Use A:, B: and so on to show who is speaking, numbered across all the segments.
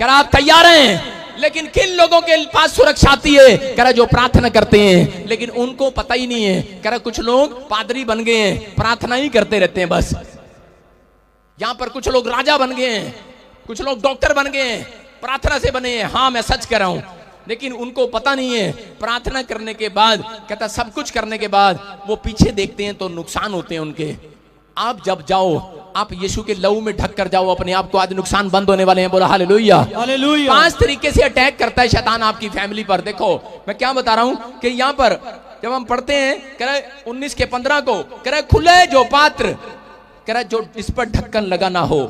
A: कह रहा आप तैयार हैं? लेकिन किन लोगों के पास सुरक्षा आती है? कह रहा जो प्रार्थना करते हैं, लेकिन उनको पता ही नहीं है। कह रहा कुछ लोग पादरी बन गए हैं, प्रार्थना ही करते रहते हैं बस। यहां पर कुछ लोग राजा बन गए हैं, कुछ लोग डॉक्टर बन गए हैं, प्रार्थना से बने हैं। हाँ मैं सच कह रहा हूं, लेकिन उनको पता नहीं है प्रार्थना करने के बाद, कहता सब कुछ करने के बाद वो पीछे देखते हैं तो नुकसान होते हैं उनके। आप जब जाओ, आप यीशु के लहू में ढक कर जाओ अपने आप को, आज नुकसान बंद होने वाले हैं। बोला हालेलुया, हालेलुया। 5 तरीके से अटैक करता है शैतान आपकी फैमिली पर। देखो मैं क्या बता रहा हूं कि यहां पर जब हम पढ़ते हैं, कह रहा 19 के 15 को, कह रहा खुले जो पात्र, कह रहा जो इस पर ढक्कन लगा ना हो,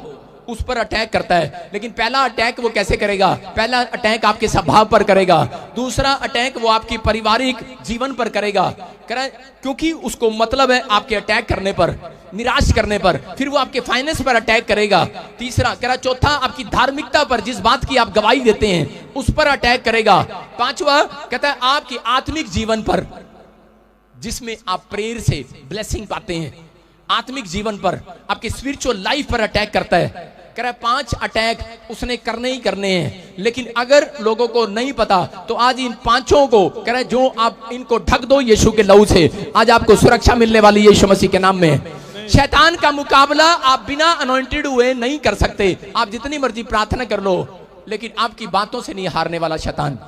A: उस पर अटैक करता है। लेकिन पहला अटैक वो कैसे करेगा? पहला अटैक आपके स्वभाव पर करेगा, दूसरा अटैक वो आपकी पारिवारिक जीवन पर करेगा। कह रहा क्योंकि उसको मतलब है आपके अटैक करने पर, निराश करने पर। फिर वो आपके फाइनेंस पर अटैक करेगा। तीसरा कह रहा चौथा आपकी धार्मिकता पर, जिस बात की आप गवाही देते हैं उस पर अटैक करेगा। पांचवा कहता है आपकी आत्मिक जीवन पर, जिसमें आप प्रेयर से ब्लेसिंग पाते हैं, आत्मिक जीवन पर, आपके स्पिरिचुअल लाइफ पर अटैक करता है। कह रहा है 5 अटैक उसने करने ही करने हैं। लेकिन अगर लोगों को नहीं पता तो आज इन 5 को कह रहा है जो आप इनको ढक दो यीशु के लहू से, आज आपको सुरक्षा मिलने वाली है यीशु मसीह के नाम में। शैतान का मुकाबला आप बिना अनॉइंटेड हुए नहीं कर सकते। आप जितनी मर्जी प्रार्थना कर लो, लेकिन आपकी बातों से नहीं हारने वाला शैतान।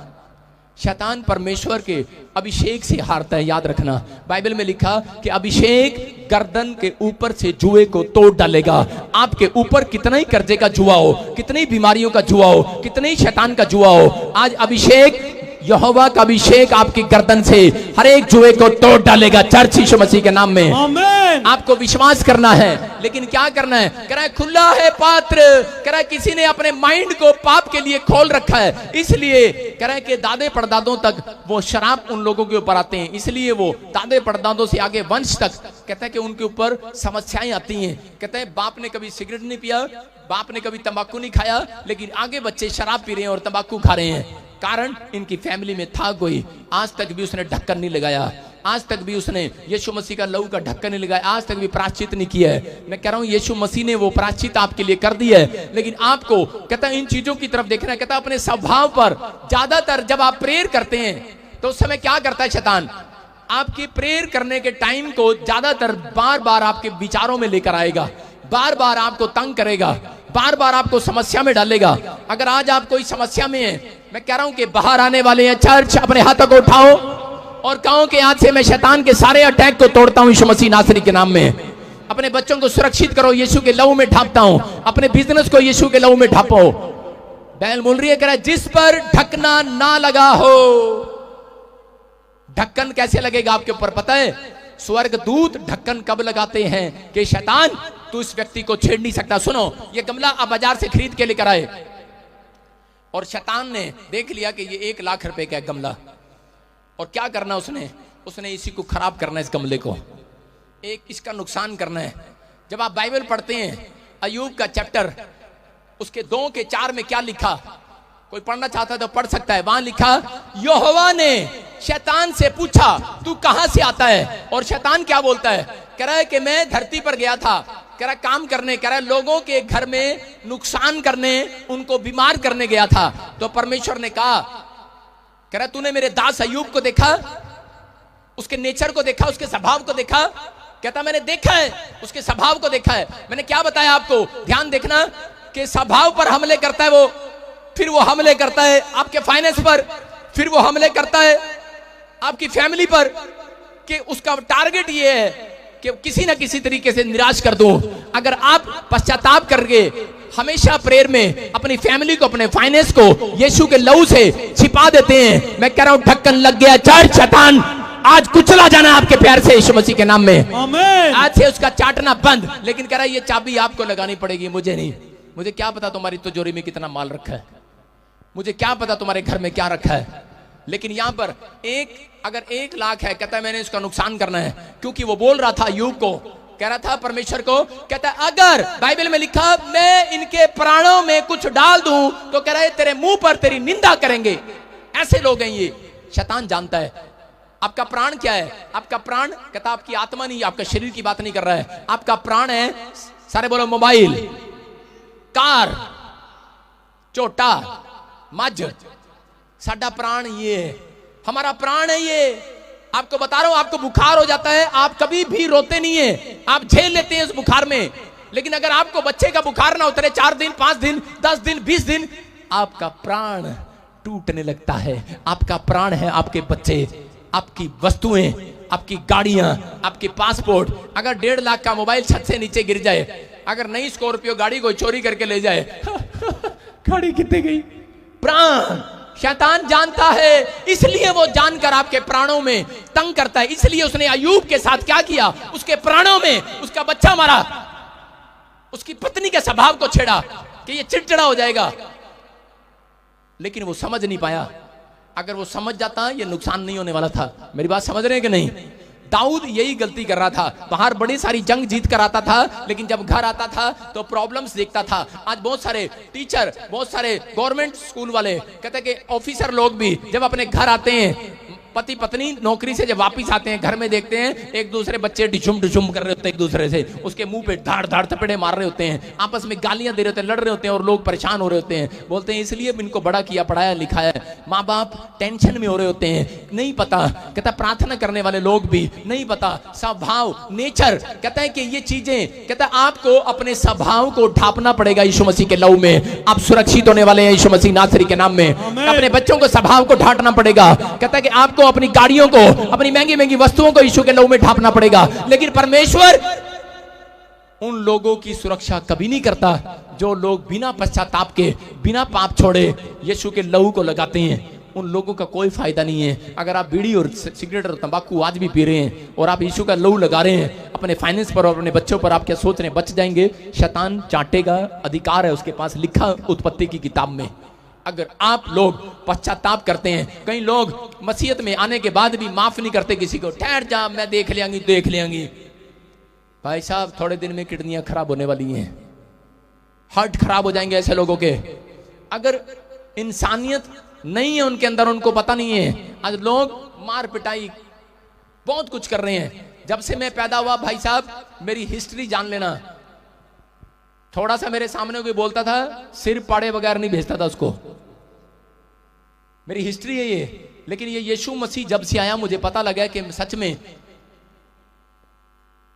A: शैतान परमेश्वर के अभिषेक से हारता है, याद रखना। बाइबल में लिखा कि अभिषेक गर्दन के ऊपर से जुए को तोड़ डालेगा। आपके ऊपर कितना ही कर्जे का जुआ हो, कितनी बीमारियों का जुआ हो, कितने ही शैतान का जुआ हो, आज अभिषेक, यहोवा का अभिषेक आपकी गर्दन से हर एक जुए को तोड़ डालेगा। चर्च यीशु मसीह के नाम में आमीन। आपको विश्वास करना है, लेकिन क्या करना है? कह रहा है खुला है पात्र। कह रहा है किसी ने अपने माइंड को पाप के लिए खोल रखा है, इसलिए कह रहा है कि दादे परदादों तक वो शराब उन लोगों के ऊपर आते हैं, इसलिए वो दादे परदादों से आगे वंश तक कहता है कि उनके ऊपर समस्याएं आती हैं। कहते हैं बाप ने कभी सिगरेट नहीं पिया, बाप ने कभी तंबाकू नहीं खाया, लेकिन आगे बच्चे शराब पी रहे हैं और तंबाकू खा रहे हैं। कारण इनकी फैमिली में था कोई, आज तक भी उसने ढक्कन नहीं लगाया, आज तक भी उसने यीशु मसीह का लहू का ढक्कन नहीं लगाया, आज तक भी प्रायश्चित नहीं किया है। मैं कह रहा हूं यीशु मसीह ने वो प्रायश्चित आपके लिए कर दिया है, लेकिन आपको कहता है इन चीजों की तरफ देखना है। कहता है अपने स्वभाव पर, ज्यादातर जब आप प्रेयर करते हैं तो उस समय क्या करता है शैतान? आपकी प्रेयर करने के टाइम को ज्यादातर बार बार आपके विचारों में लेकर आएगा, बार बार आपको तंग करेगा, बार बार आपको समस्या में डालेगा। अगर आज आप कोई समस्या में है, मैं कह रहा हूं कि बाहर आने वाले हैं। चर्च अपने हाथों को उठाओ और कहो कि आज से मैं शैतान के सारे अटैक को तोड़ता हूं यीशु मसीह नासरी के नाम में। अपने बच्चों को सुरक्षित करो, यीशु के लहू में ढापता हूं। अपने बिजनेस को यीशु के लहू में ढापो। बैल बोल रही है, कह रहा है जिस पर ढकना ना लगा हो। ढक्कन कैसे लगेगा आपके ऊपर पता है? स्वर्गदूत ढक्कन कब लगाते हैं कि शैतान तू इस व्यक्ति को छेड़ नहीं सकता। सुनो, ये गमला आप बाजार से खरीद के लेकर आए और शैतान ने देख लिया कि ये 1 लाख रुपए का गमला, और क्या करना उसने इसी को खराब करना है, इस गमले को एक इसका नुकसान करना है। जब आप बाइबल पढ़ते हैं अय्यूब का चैप्टर, उसके 2 के 4 में क्या लिखा? कोई पढ़ना चाहता है तो पढ़ सकता है। वहां लिखा यहोवा ने शैतान से पूछा तू कहां से आता है? और शैतान क्या बोलता है? कह रहा है कि मैं धरती पर गया था, कह रहा काम करने, कह रहा लोगों के घर में नुकसान करने, उनको बीमार करने गया था। तो परमेश्वर ने कहा, कह रहा तूने मेरे दास अय्यूब को देखा, उसके नेचर को देखा, उसके स्वभाव को देखा? कहता मैंने देखा है, उसके स्वभाव को देखा है। मैंने क्या बताया आपको? ध्यान देखना कि स्वभाव पर हमले करता है वो, फिर वो हमले करता है आपके फाइनेंस पर, फिर वो हमले करता है आपकी फैमिली पर, कि उसका टारगेट ये है कि किसी ना किसी तरीके से निराश कर दूं। अगर आप पश्चाताप करके हमेशा प्रेयर में अपनी फैमिली को, अपने फाइनेंस को यीशु के लहू से छिपा देते हैं, मैं कह रहा हूं ढक्कन लग गया। चर्च शैतान आज कुचला जाना आपके प्यार से यीशु मसीह के नाम में। आमीन। आज से उसका चाटना बंद। लेकिन कह रहा है ये चाबी आपको लगानी पड़ेगी, मुझे नहीं। मुझे क्या पता तुम्हारी तिजोरी में कितना माल रखा है, मुझे क्या पता तुम्हारे घर में क्या रखा है। लेकिन यहां पर अगर 1 लाख है, कहता है मैंने इसका नुकसान करना है, क्योंकि वो बोल रहा था अय्यूब को, कह रहा था परमेश्वर को, कहता है अगर बाइबल में लिखा मैं इनके प्राणों में कुछ डाल दूं तो कह रहा है तेरे मुंह पर तेरी निंदा करेंगे। ऐसे लोग हैं ये। शैतान जानता है आपका प्राण क्या है। आपका प्राण, कहता आपकी आत्मा नहीं, आपका शरीर की बात नहीं कर रहा है। आपका प्राण है, सारे बोलो मोबाइल, कार, झोटा, मझ, साडा प्राण ये है, हमारा प्राण है ये। आपको बता रहा हूं, आपको बुखार हो जाता है, आप कभी भी रोते नहीं है, आप झेल लेते हैं उस बुखार में। लेकिन अगर आपको बच्चे का बुखार ना उतरे 4 दिन, 5 दिन, 10 दिन, 20 दिन, आपका प्राण टूटने लगता है। आपका प्राण है आपके बच्चे, आपकी वस्तुएं, आपकी गाड़ियां, आपके पासपोर्ट। अगर 1.5 लाख का मोबाइल छत से नीचे गिर जाए, अगर नई स्कॉर्पियो गाड़ी को चोरी करके ले जाए गाड़ी कितने गई? प्राण। शैतान जानता है, इसलिए वो जानकर आपके प्राणों में तंग करता है। इसलिए उसने अय्यूब के साथ क्या किया? उसके प्राणों में उसका बच्चा मारा, उसकी पत्नी के स्वभाव को छेड़ा कि ये चिड़चिड़ा हो जाएगा, लेकिन वो समझ नहीं पाया। अगर वो समझ जाता ये नुकसान नहीं होने वाला था। मेरी बात समझ रहे हैं कि नहीं? दाऊद यही गलती कर रहा था, बाहर बड़ी सारी जंग जीत कर आता था, लेकिन जब घर आता था तो प्रॉब्लम्स देखता था। आज बहुत सारे टीचर, बहुत सारे गवर्नमेंट स्कूल वाले, कहते हैं कि ऑफिसर लोग भी जब अपने घर आते हैं, पति पत्नी नौकरी से जब वापिस आते हैं, घर में देखते हैं एक दूसरे बच्चे डिशुम डिशुम कर रहे होते हैं एक दूसरे से, उसके मुंह पे धाड़ धाड़ थपेड़े मार रहे होते हैं, आपस में गालियां दे रहे होते हैं, लड़ रहे होते हैं, और लोग परेशान हो रहे होते हैं। बोलते हैं इसलिए इनको बड़ा किया, पढ़ाया लिखाया। माँ बाप टेंशन में हो रहे होते हैं, नहीं पता। कहता प्रार्थना करने वाले लोग भी नहीं पता, स्वभाव, नेचर। कहता है कि ये चीजें, कहता आपको अपने स्वभाव को ढापना पड़ेगा यीशु मसीह के लहू में। आप सुरक्षित होने वाले हैं यीशु मसीह नासरी के नाम में। अपने बच्चों को स्वभाव को ढांटना पड़ेगा। कहता है कि आपको अपनी गाड़ियों को, अपनी महंगी महंगी वस्तुओं को यीशु के लहू में ढांपना पड़ेगा। लेकिन परमेश्वर उन लोगों की सुरक्षा कभी नहीं करता जो लोग बिना पश्चाताप के, बिना पाप छोड़े यीशु के लहू को लगाते हैं। उन लोगों का कोई फायदा नहीं है। अगर आप बीड़ी और सिगरेट और तंबाकू आज भी पी रहे हैं और आप यीशु का लहू लगा रहे हैं अपने फाइनेंस पर और अपने बच्चों पर, आप क्या सोच रहे हैं बच जाएंगे? शैतान चाटेगा, अधिकार है उसके पास, लिखा उत्पत्ति की किताब में। अगर आप लोग पश्चाताप करते हैं, कई लोग मसीहत में आने के बाद भी माफ नहीं करते किसी को, ठहर जा मैं देख लेंगी, देख लेंगी। भाई साहब थोड़े दिन में किडनियां खराब होने वाली हैं, हार्ट खराब हो जाएंगे ऐसे लोगों के। अगर इंसानियत नहीं है उनके अंदर, उनको पता नहीं है। आज लोग मार पिटाई बहुत कुछ कर रहे हैं। जब से मैं पैदा हुआ भाई साहब, मेरी हिस्ट्री जान लेना। थोड़ा सा मेरे सामने कोई बोलता था, सिर पाड़े बगैर नहीं भेजता था उसको। मेरी हिस्ट्री है ये। लेकिन ये यीशु मसीह जब से आया, मुझे पता लगा कि सच में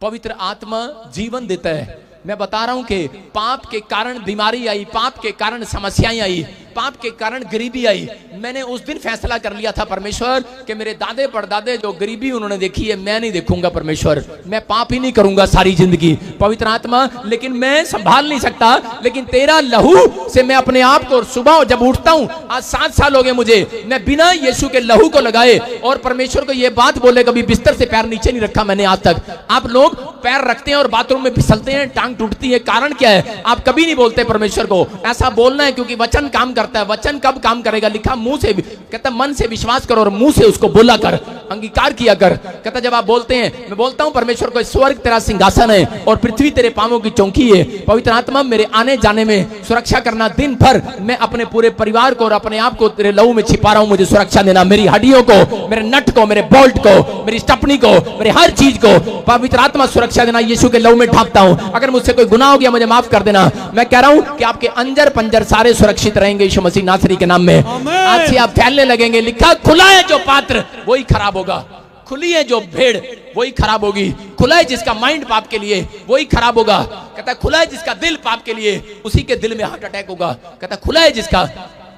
A: पवित्र आत्मा जीवन देता है। मैं बता रहा हूं कि पाप के कारण बीमारी आई, पाप के कारण समस्याएं आई, पाप के कारण गरीबी आई। मैंने उस दिन फैसला कर लिया था परमेश्वर कि मेरे दादे परदादे जो गरीबी उन्होंने देखी है, मैं नहीं देखूंगा परमेश्वर। मैं पाप ही नहीं करूंगा सारी जिंदगी। पवित्र आत्मा, लेकिन मैं संभाल नहीं सकता, लेकिन तेरा लहू से मैं अपने आप को, सुबह जब उठता हूं, आज 7 साल हो गए मुझे, मैं बिना यीशु के लहू को लगाए और परमेश्वर को यह बात बोले, कभी बिस्तर से पैर नीचे नहीं रखा मैंने आज तक। आप लोग पैर रखते हैं और बाथरूम में फिसलते हैं, टांग टूटती है, कारण क्या है? आप कभी नहीं बोलते परमेश्वर को। ऐसा बोलना है क्योंकि वचन काम करता है। वचन कब काम करेगा? लिखा मुंह से, कहता मन से विश्वास करो और मुंह से उसको बोला कर, अंगीकार किया कर। कहता जब आप बोलते हैं, मैं बोलता हूं परमेश्वर को, स्वर्ग तेरा सिंहासन है और पृथ्वी तेरे पांवों की चौकी है। पवित्र आत्मा मेरे आने जाने में सुरक्षा करना। दिन भर मैं अपने पूरे परिवार को और अपने आप को तेरे लहू में छिपा रहा हूं, मुझे सुरक्षा देना। मेरी हड्डियों को, मेरे नट को, मेरे बोल्ट को, मेरी स्टपनी को, मेरे हर चीज को पवित्र आत्मा सुरक्षा देना। यीशु के लहू में ढांपता हूं। अगर मुझसे कोई गुनाह हो गया मुझे माफ कर देना। मैं कह रहा हूं कि आपके अंजर पंजर सारे सुरक्षित रहेंगे यीशु मसीह नासरी के नाम में। आज से आप फैलने लगेंगे। लिखा खुला है जो पात्र वही खराब होगा, खुली है जो भेड़ वही खराब होगी। खुला है जिसका माइंड पाप के लिए वही खराब होगा। कहता खुला है जिसका दिल पाप के लिए, उसी के दिल में हार्ट अटैक होगा। कहता खुला है जिसका,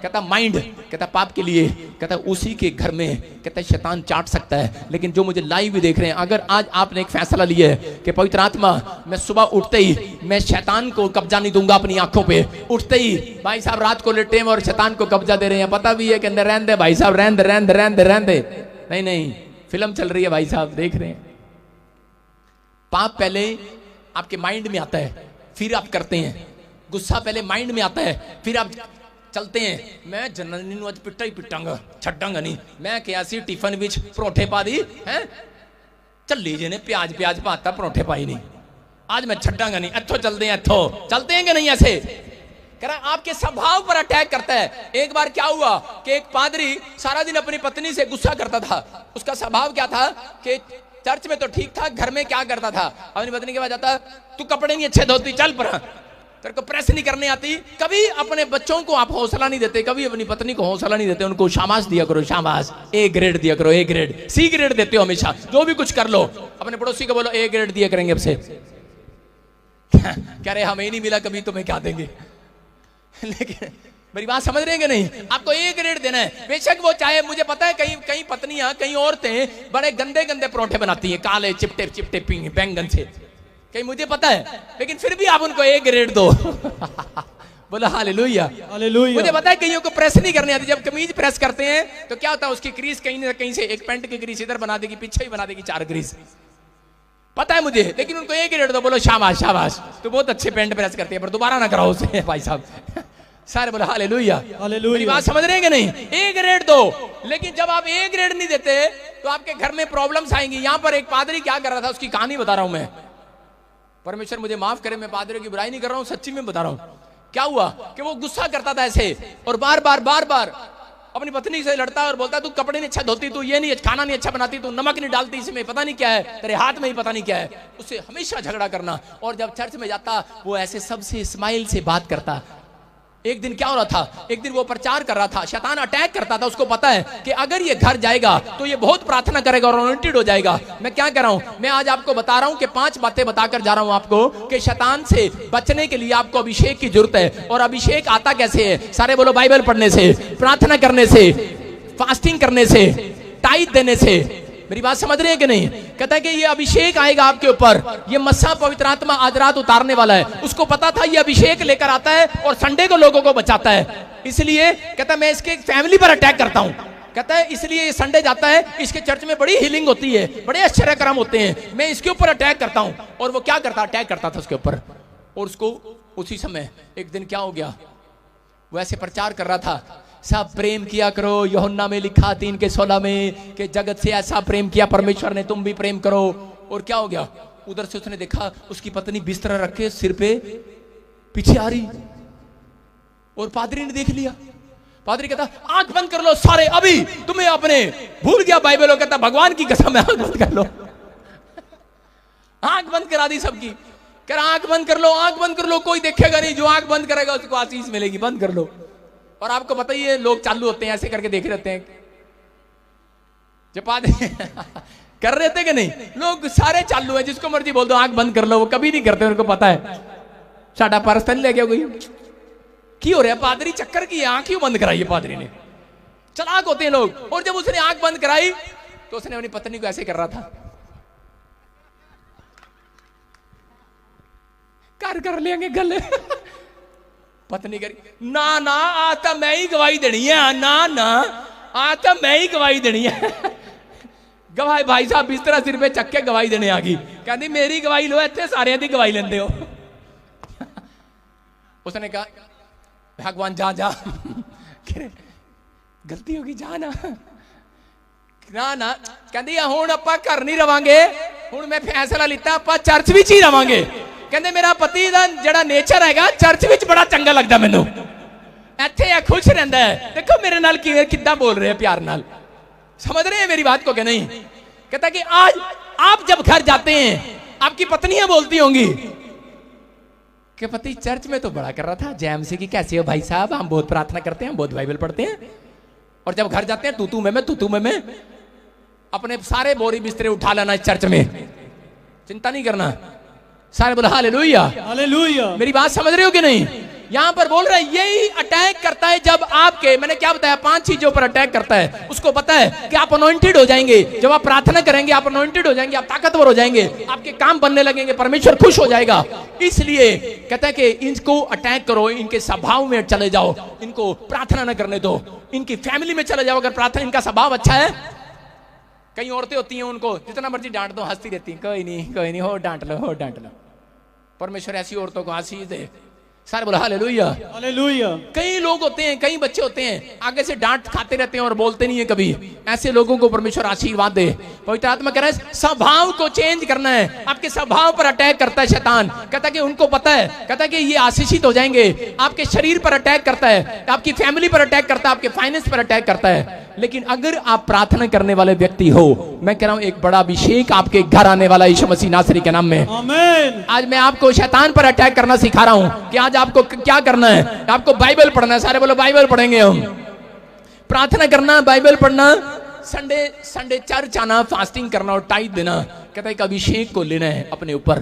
A: कहता माइंड, कहता पाप के लिए, कहता उसी के घर में, कहता शैतान चाट सकता है। लेकिन जो मुझे लाइव भी देख रहे हैं, अगर आज आपने एक फैसला लिया है कि पवित्र आत्मा, मैं सुबह उठते ही मैं शैतान को कब्जा नहीं दूंगा अपनी आंखों पे। उठते ही भाई साहब रात को लेटे और शैतान को कब्जा दे रहे हैं, पता भी है कि रहने दे भाई साहब, रहने दे, रहने दे, रहने दे, रहने दे। नहीं नहीं, फिल्म चल रही है भाई साहब, देख रहे हैं। पाप पहले आपके माइंड में आता है, फिर आप करते हैं। गुस्सा पहले माइंड में आता है, फिर आप चलते हैं। मैं जनरल आज पिट्टा ही पिटांगा, छड्डांगा नहीं। मैं क्या सी टिफन विच परोठे पा दी है, चली जे ने प्याज प्याज पाता, परोठे पाई नहीं, आज मैं छड्डांगा नहीं। इथों चलते हैं, इथों चलते हैं कि नहीं? ऐसे कह रहा आपके स्वभाव पर अटैक करता है। एक बार क्या हुआ कि एक पादरी सारा दिन अपनी पत्नी से गुस्सा करता था। उसका स्वभाव क्या था कि चर्च में तो ठीक था, घर में क्या करता था, अपनी पत्नी के पास जाता, तू कपड़े नहीं अच्छे धोती, चल पर तेरे को प्रेस नहीं करने आती, कभी अपने बच्चों को आप हौसला नहीं देते, कभी अपनी पत्नी को हौसला नहीं देते, उनको शाबाश दिया करो, शाबाश, ए ग्रेड दिया करो, ए ग्रेड, सी ग्रेड देते हो हमेशा, जो भी कुछ कर लो अपने पड़ोसी को बोलो ए ग्रेड दिया करेंगे अब से। कह रहे हमें नहीं मिला कभी, तुम्हें क्या देंगे? लेकिन मेरी बात समझ रहे हैं कि नहीं? आपको ए ग्रेड देना है। बेशक वो चाहे, मुझे पता है कई कई पत्नियां, कई औरतें बड़े गंदे गंदे परोठे बनाती हैं, काले चिपटे चिपटे बैंगन से, कहीं मुझे पता है, लेकिन फिर भी आप उनको ए ग्रेड दो। बोला हालेलुया, हालेलुया। मुझे पता है कईयों को प्रेस नहीं करनी आती, जब कमीज प्रेस करते हैं तो क्या होता है, उसकी क्रीज कहीं ना कहीं से, एक पैंट की क्रीज इधर बना देगी, पीछे ही बना देगी 4 क्रीज, पता है मुझे, लेकिन उनको ए ग्रेड दो, बोलो शाबाश शाबाश, तो बहुत अच्छे पैंट प्रेस करती है, पर दोबारा ना कराओ उसे भाई साहब। सारे बोला हालेलुया, हालेलुया। मेरी बात समझ रहे हैं कि नहीं? ए ग्रेड दो, लेकिन जब आप ए ग्रेड नहीं देते तो आपके घर में प्रॉब्लम्स आएंगी। यहां पर एक पादरी क्या कर रहा था, उसकी कहानी बता रहा हूं मैं, परमेश्वर मुझे माफ करे, मैं पादरियों की बुराई नहीं कर रहा हूं, सच्ची में बता रहा हूं। क्या हुआ कि वो गुस्सा करता था ऐसे, और बार बार अपनी पत्नी से लड़ता और बोलता, तू कपड़े नहीं अच्छा धोती, तू ये नहीं, खाना नहीं अच्छा बनाती, तू नमक नहीं डालती, इसमें पता नहीं क्या है, तेरे हाथ में ही पता नहीं क्या है, उससे हमेशा झगड़ा करना। और जब चर्च में जाता वो ऐसे सबसे स्माइल से बात करता। एक दिन क्या हो रहा था, एक दिन वो प्रचार कर रहा था, शैतान अटैक करता था, उसको पता है कि अगर ये घर जाएगा तो ये बहुत प्रार्थना करेगा और अनॉइंटेड हो जाएगा। मैं क्या कर रहा हूं, मैं आज आपको बता रहा हूं कि 5 बातें बताकर जा रहा हूं आपको कि शैतान से बचने के लिए आपको अभिषेक की जरूरत है। और अभिषेक आता कैसे है? सारे बोलो, बाइबल पढ़ने से, प्रार्थना करने से, फास्टिंग करने से, टाइट देने से। मेरी बात समझ रहे हैं कि नहीं? कहता है कि ये अभिषेक आएगा आपके ऊपर, ये मस्सा पवित्र आत्मा आज रात उतारने वाला है। उसको पता था ये अभिषेक लेकर आता है और संडे को लोगों को बचाता है, इसलिए कहता है मैं इसके फैमिली पर अटैक करता हूं। कहता है इसलिए ये संडे जाता है, इसके चर्च में बड़ी हीलिंग होती है, बड़े आश्चर्य कर्म होते हैं, मैं इसके ऊपर अटैक करता हूं। और वो क्या करता, अटैक करता था उसके ऊपर। और उसको उसी समय एक दिन क्या हो गया, वो ऐसे प्रचार कर रहा था, सब प्रेम किया करो, यूहन्ना में लिखा 3:16 में कि जगत से ऐसा प्रेम किया परमेश्वर ने, तुम भी प्रेम करो। और क्या हो गया, उधर से उसने देखा उसकी पत्नी बिस्तर रखे सिर पे पीछे आ रही, और पादरी ने देख लिया। पादरी कहता आंख बंद कर लो सारे, अभी तुम्हें अपने भूल गया बाइबल। कहता भगवान की कसम है, आंख बंद कर लो। आंख बंद करा दी सबकी, कह रहा आंख बंद कर लो, आंख बंद कर लो, कोई देखेगा नहीं, जो आंख बंद करेगा उसको आशीष मिलेगी, बंद कर लो। और आपको पता ही है लोग चालू होते हैं, ऐसे करके देख रहते हैं, जब कर रहे थे कि नहीं, लोग सारे चालू हैं, जिसको मर्जी बोल दो आंख बंद कर लो, वो कभी नहीं करते, उनको पता है साडा पर्स तो नहीं ले गया कोई, क्यों हो रहा है पादरी चक्कर की, आंख क्यों बंद कराई है पादरी ने, चालाक होते हैं लोग। और जब उसने आंख बंद कराई तो उसने अपनी पत्नी को ऐसे कर रहा था, कर लेंगे गले। पत्नी करी ना ना, आज तो मैं ही गवाही देनी है, ना ना आज तो मैं ही गवाही देनी है। गवाही भाई साहब बिस्तरा सिर पे चक के गवाही देने आ गई, कहती मेरी गवाही लो, इतने सारे दी गवाही लेंदे हो। उसने कहा भगवान जा जा, गलती होगी जा ना, ना ना कहती हुण आपां घर नहीं रवांगे, हुण मैं फैसला लिता आपां चर्च विच ही रवांगे। कहते मेरा पति दा जड़ा नेचर हैगा चर्च विच बड़ा चंगा लगदा मैनू, इत्थे खुश रहंदा है। देखो मेरे नाल किद्दां बोल रहे हैं प्यार नाल, समझ रहे हैं मेरी बात को कि नहीं? कहता कि आज आप जब घर जाते हैं आपकी पत्नियां बोलती होंगी कि पति चर्च में तो बड़ा कर रहा था, जैम से कि कैसे हो भाई साहब, हम बहुत प्रार्थना करते हैं, बहुत बाइबल पढ़ते हैं, और जब घर जाते हैं तू तू मैं अपने सारे बोरी बिस्तरे उठा लेना इस चर्च में, चिंता नहीं करना। सारे बोला हालेलुया, हालेलुया। मेरी बात समझ रहे हो कि नहीं? यहां पर बोल रहा है यही अटैक करता है जब आपके, मैंने क्या बताया 5 चीजों पर अटैक करता है। उसको पता है कि आप अनॉइंटेड हो जाएंगे, जब आप प्रार्थना करेंगे आप अनॉइंटेड हो जाएंगे, आप ताकतवर हो जाएंगे, आपके काम बनने लगेंगे, परमेश्वर खुश हो जाएगा। इसलिए कहता है कि इनको अटैक करो, इनके स्वभाव में चले जाओ, इनको प्रार्थना न करने दो, इनकी फैमिली में चले जाओ। अगर प्रार्थना, इनका स्वभाव अच्छा है, कई औरतें होती हैं उनको जितना मर्जी डांट दो हंसती रहती, कोई नहीं हो डांट लो। परमेश्वर ऐसी औरतों को आशीष दे। सारे बोला हालेलुया, हालेलुया। कई लोग होते हैं, कई बच्चे होते हैं आगे से डांट खाते रहते हैं और बोलते नहीं है कभी, ऐसे लोगों को परमेश्वर आशीर्वाद दे। पवित्र आत्मा कह रहा है स्वभाव को चेंज करना है, आपके स्वभाव पर अटैक करता है शैतान। कहता है कि उनको पता है, कहता है कि ये आशीषित हो जाएंगे, आपके शरीर पर अटैक करता है, आपकी फैमिली पर अटैक करता है, आपके फाइनेंस पर अटैक करता है। लेकिन अगर आप प्रार्थना करने वाले व्यक्ति हो, मैं कह रहा हूं एक बड़ा अभिषेक आपके घर आने वाला यीशु मसीह नासरी के नाम में। आमीन। आज मैं आपको शैतान पर अटैक करना सिखा रहा हूं कि आज आज आपको क्या करना है? आपको बाइबल पढ़ना है। सारे बोलो बाइबल पढ़ेंगे हम। प्रार्थना करना, बाइबल पढ़ना, संडे चर्च आना, फास्टिंग करना और टाइट देना। कहता है एक अभिषेक को लेना है अपने ऊपर।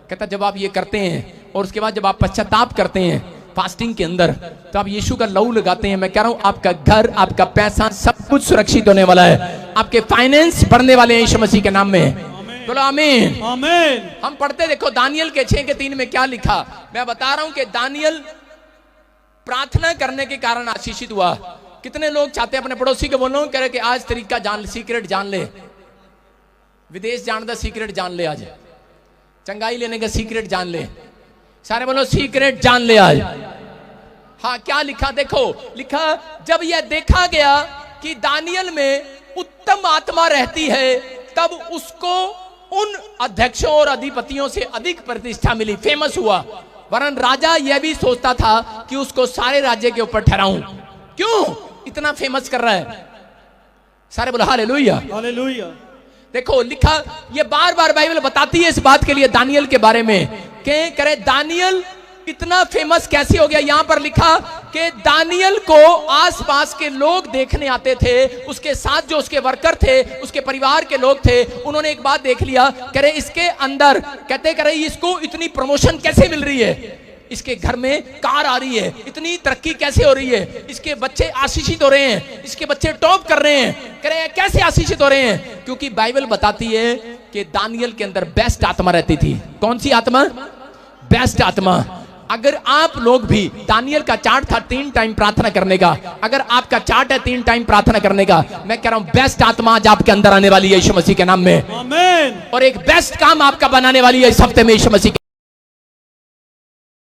A: कहता जब आप ये करते हैं और उसके बाद जब आप पश्चाताप करते हैं फास्टिंग के अंदर, तो आप यीशु का लहू लगाते हैं। मैं कह रहा हूं आपका घर, आपका पैसा, सब कुछ सुरक्षित होने वाला है। आपके फाइनेंस बढ़ने वाले हैं यीशु मसीह के नाम में। बोलो आमीन आमीन। हम पढ़ते देखो दानियल के 6:3 में क्या लिखा। मैं बता रहा हूं कि दानियल प्रार्थना करने के कारण आशीषित हुआ। कितने लोग चाहते हैं अपने पड़ोसी को बोलो, कह रहे कि आज तरीका जान, सीक्रेट जान ले, विदेश जाने का सीक्रेट जान ले, आज चंगाई लेने का सीक्रेट जान ले। सारे बोलो सीक्रेट जान ले आज। हाँ, क्या लिखा देखो, लिखा जब यह देखा गया कि दानियल में उत्तम आत्मा रहती है, तब उसको उन अध्यक्षों और अधिपतियों से अधिक प्रतिष्ठा मिली, फेमस हुआ। वरन राजा यह भी सोचता था कि उसको सारे राज्य के ऊपर ठहराऊं। क्यों इतना फेमस कर रहा है? सारे बोलो हालेलुया हालेलुया। देखो लिखा, ये बार बार बाइबल बताती है इस बात के लिए दानियल के बारे में, कि करे दानियल इतना फेमस कैसे हो गया। यहां पर लिखा कि दानियल को आसपास के लोग देखने आते थे, उसके साथ जो उसके वर्कर थे, उसके परिवार के लोग थे, उन्होंने एक बात देख लिया, करे इसके अंदर, कहते करे इसको इतनी प्रमोशन कैसे मिल रही है, इसके घर में कार आ रही है, इतनी तरक्की कैसे हो रही है, इसके बच्चे आशीषित हो रहे हैं, इसके बच्चे टॉप कर रहे हैं। कह रहे हैं कैसे आशीषित हो रहे हैं? क्योंकि बाइबल बताती है कि दानियल के अंदर बेस्ट आत्मा रहती थी। कौन सी आत्मा? बेस्ट आत्मा। अगर आप लोग भी, दानियल का चार्ट था 3 टाइम प्रार्थना करने का, अगर आपका चार्ट है 3 टाइम प्रार्थना करने का, मैं कह रहा हूं बेस्ट आत्मा आज आपके अंदर आने वाली है यीशु मसीह के नाम में। आमीन। और एक बेस्ट काम आपका बनाने वाली है इस हफ्ते में यीशु मसीह।